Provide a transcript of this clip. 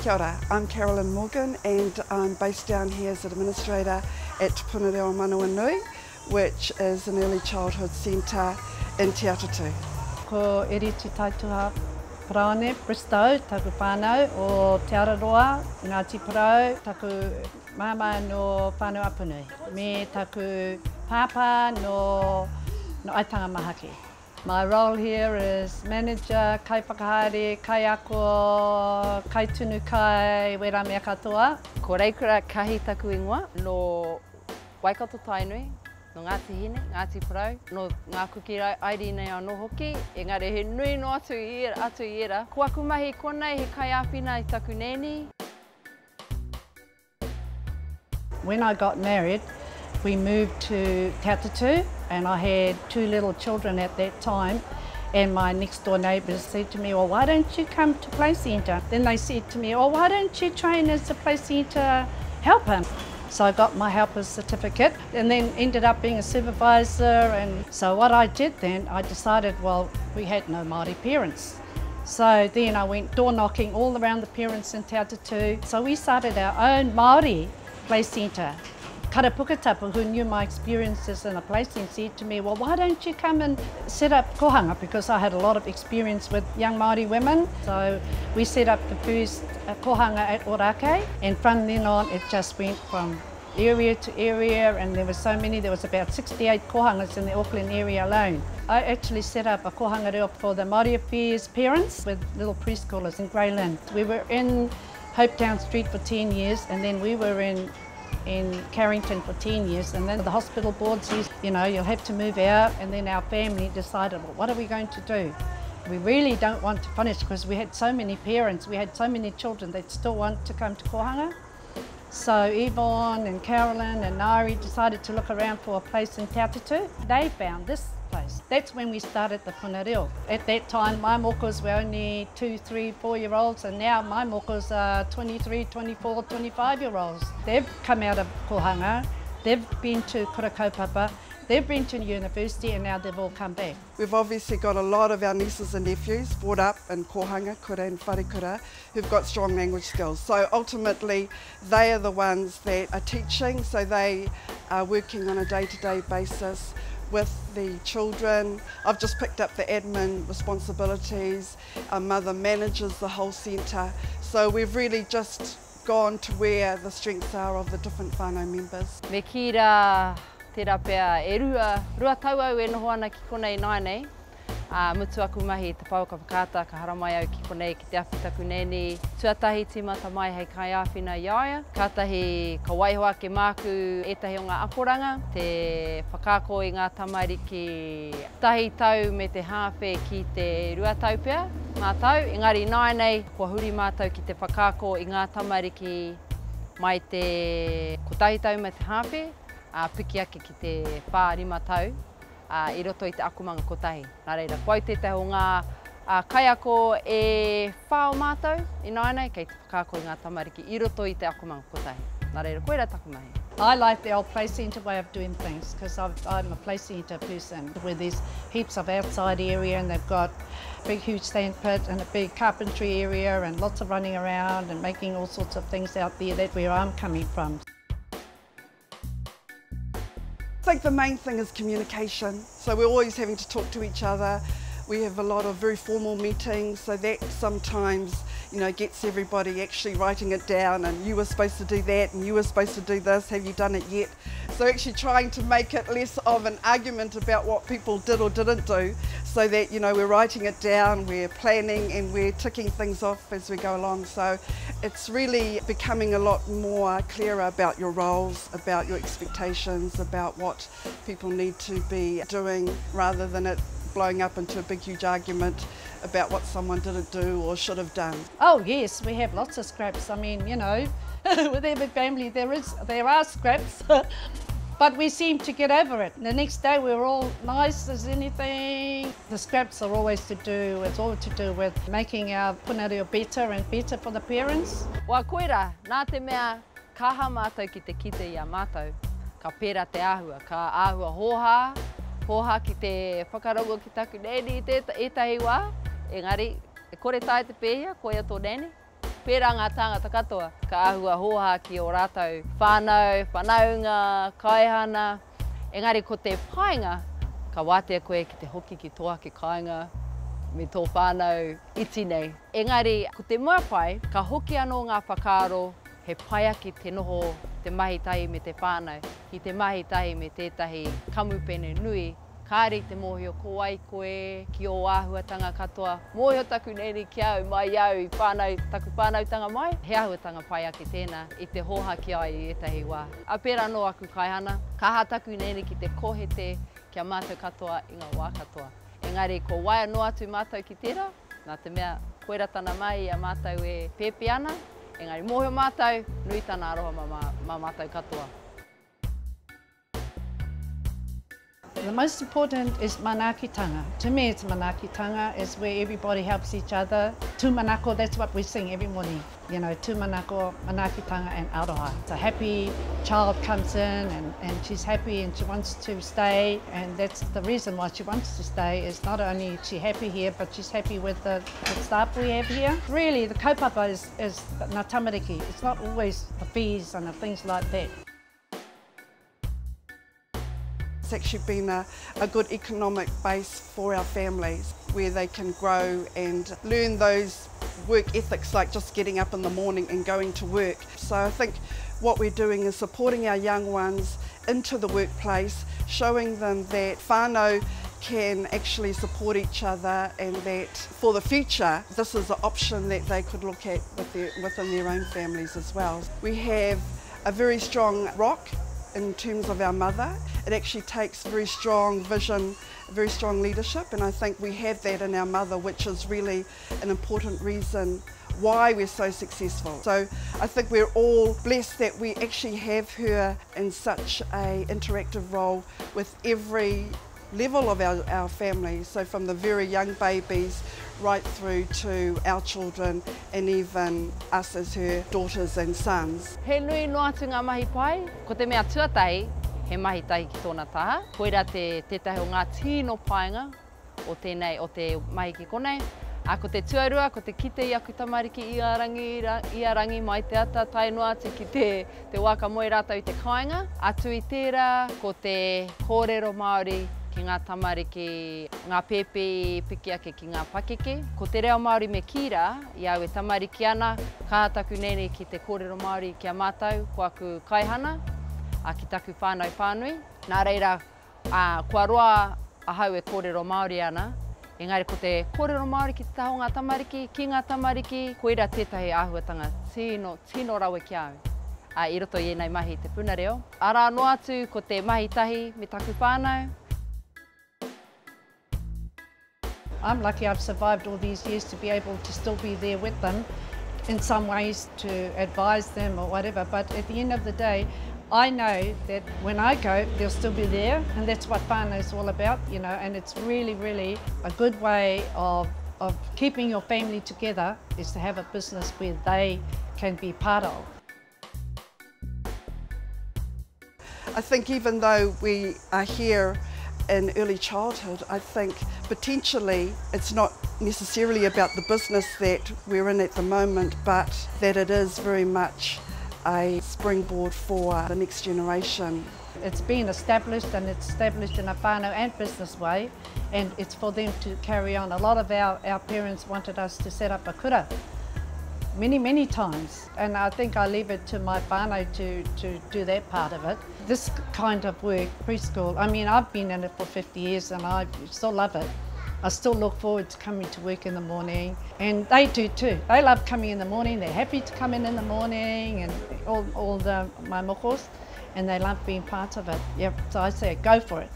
Kia ora, I'm Carolyn Morgan and I'm based down here as an administrator at Te Punareo Manawanui, which is an early childhood centre in Te Atatu. Ko Eriti Taituha Parane, Bristow, taku whānau o Te Araroa, Ngāti Porou, taku mama no whānau Apunui, me taku pāpā no Aitanga Mahaki. My role here is manager, kai whakahaere, kai ako, kai tunu kai, wera mea katoa. Ko reikura kahi taku ingoa no Waikato Tainui, no Ngāti Hine, Ngāti Porou, no ngā kuki airi nei anō hoki, engari he nui no atu i era. Ko aku mahi konei he kai āwhina i taku neni. When I got married, we moved to Te Atatu and I had 2 little children at that time, and my next door neighbours said to me, well, why don't you come to Play Centre? Then they said to me, oh, why don't you train as a Play Centre helper? So I got my helper's certificate and then ended up being a supervisor. And so what I did then, I decided, well, we had no Māori parents. So then I went door knocking all around the parents in Te Atatu. So we started our own Māori Play Centre. Kara Pukatapu, who knew my experiences in a Play Centre, said to me, well, why don't you come and set up kohanga? Because I had a lot of experience with young Māori women. So we set up the first kohanga at Orake, and from then on it just went from area to area, and there were so many, there was about 68 kohangas in the Auckland area alone. I actually set up a kohanga reo for the Māori Affairs parents with little preschoolers in Greyland. We were in Hopetown Street for 10 years, and then we were in Carrington for 10 years, and then the hospital board says, you know, you'll have to move out, and then our family decided, well, what are we going to do? We really don't want to finish because we had so many parents, we had so many children that still want to come to kohanga. So Yvonne and Carolyn and Nari decided to look around for a place in Te Atatu. They found this place. That's when we started the Punareo. At that time, my mokas were only 2, 3, 4-year-olds, and now my mokas are 23, 24, 25-year-olds. They've come out of kohanga, they've been to kura kaupapa, they've been to university, and now they've all come back. We've obviously got a lot of our nieces and nephews brought up in kohanga, kura and wharekura, who've got strong language skills. So ultimately, they are the ones that are teaching, so they are working on a day-to-day basis with the children. I've just picked up the admin responsibilities. Our mother manages the whole centre. So we've really just gone to where the strengths are of the different whānau members. Me kira te rapea e rua tau au e noho ana ki konei nainei. Mutu aku mahi te pau ka whakata, ka haramai au ki konei ki te awhi taku neni. Tuatahi tīmata mai hei kai āwhina iaia. Kātahi ka waihoa ke māku etahi o ngā akoranga. Te whakako i ngā tamariki tahi tau me te hāwhe ki te rua tau pea. Mātau, engari nainei, kua huri mātau ki te whakako i ngā tamariki mai te kotahi tau me te hāwhe. Piki ake ki te 5 tau. I roto i te akumanga kotahi. Nā reira, kua te o ngā kaiako e whao mātou i nainei, kei te whakako i ngā tamariki i roto i te akumanga kotahi. Nā reira, koe rā taku mahi. I like the old Play Centre way of doing things because I'm a Play Centre person where there's heaps of outside area and they've got a big huge sand pit and a big carpentry area and lots of running around and making all sorts of things out there. That's where I'm coming from. I think the main thing is communication. So we're always having to talk to each other. We have a lot of very formal meetings, so that sometimes, you know, gets everybody actually writing it down, and you were supposed to do that and you were supposed to do this, have you done it yet? So actually trying to make it less of an argument about what people did or didn't do, so that, you know, we're writing it down, we're planning and we're ticking things off as we go along. So it's really becoming a lot more clearer about your roles, about your expectations, about what people need to be doing, rather than it blowing up into a big huge argument about what someone didn't do or should have done. Oh yes, we have lots of scraps. I mean, you know, with every family there are scraps, but we seem to get over it. The next day we're all nice as anything. The scraps are always it's all to do with making our punareo better and better for the parents. Wa koera, nā te mea kaha mātou ki te kite i a mātou, ka pera te āhua, ka āhua hoha ki te whakarongo ki taku neni i etahi wā. Engari, e kore tae te pēhia, koe ato neni. pērā ngā tāngata katoa, ka ahua hoha ki o rātou whānau, whanaunga, kaihana. Engari ko te painga, ka wātea koe ki te hoki ki tō ake kāinga, me tō whānau iti nei. Engari, ko te mua pai, ka hoki anō ngā whakaaro, he pai aki te noho, te mahitahi me te whānau, ki te mahitahi me tētahi kamupene nui. Kāri te mōhio ko ai koe, ki o āhuatanga katoa. Mōhio taku neri ki au, mai au i whānau, taku whānautanga mai. He āhuatanga pai ake tēnā, i te hoha ki ai i etahi wā. A pērā no aku kaihana, kaha taku neri ki te kohete kia mātou katoa i ngā wā katoa. Engari, ko waia no atu mātou ki tērā, nā te mea koera tana mai a mātou e pēpi ana. Engari, mōhio mātou, nui tāna aroha ma mātou katoa. The most important is manaakitanga. To me, it's manaakitanga. It's where everybody helps each other. Tūmanako, that's what we sing every morning. You know, tūmanako, manaakitanga and aroha. It's a happy child comes in and she's happy and she wants to stay. And that's the reason why she wants to stay is not only is she happy here, but she's happy with the staff we have here. Really, the kaupapa is ngā tamariki. It's not always the fees and the things like that. It's actually been a good economic base for our families where they can grow and learn those work ethics like just getting up in the morning and going to work. So I think what we're doing is supporting our young ones into the workplace, showing them that whānau can actually support each other and that for the future this is an option that they could look at within their own families as well. We have a very strong rock in terms of our mother. It actually takes very strong vision, very strong leadership, and I think we have that in our mother, which is really an important reason why we're so successful. So I think we're all blessed that we actually have her in such an interactive role with every level of our family, so from the very young babies right through to our children and even us as her daughters and sons. He nui no atu ngā mahi pai, ko te mea tuatahi, he mahi tahi ki tōna taha. Koira tētahi o ngā tino painga o tēnei, o te mahi ki konei. A ko te tuarua, ko te kite i aku tamariki i arangi mai te ata, tai no atu ki te waka moe rātau i te kāinga. Atu i tērā, ko te kōrero Māori ki ngā tamariki, ngā pepe piki ake ki ngā pakeke. Ko te reo Māori me kira, i au e tamariki ana, ka taku nene ki te kōrero Māori ki a mātou, ko aku kaihana, a ki taku whānau whānui. Nā reira, kua roa ahau e kōrero Māori ana, engari ko te kōrero Māori ki te taho ngā tamariki, ki ngā tamariki, koira tētahi āhuatanga tino rawe ki au. I roto i nei mahi te puna reo. Ara no atu ko te mahi tahi me taku whānau. I'm lucky I've survived all these years to be able to still be there with them in some ways to advise them or whatever, but at the end of the day I know that when I go they'll still be there, and that's what whānau is all about, you know, and it's really, really a good way of keeping your family together is to have a business where they can be part of. I think even though we are here in early childhood, I think potentially it's not necessarily about the business that we're in at the moment, but that it is very much a springboard for the next generation. It's been established, and it's established in a whānau and business way, and it's for them to carry on. A lot of our parents wanted us to set up a kura many times, and I think I leave it to my whānau to do that part of it. This kind of work, preschool, I mean, I've been in it for 50 years and I still love it. I still look forward to coming to work in the morning, and they do too. They love coming in the morning, they're happy to come in the morning, and all my mokos, and they love being part of it. Yep, so I say go for it.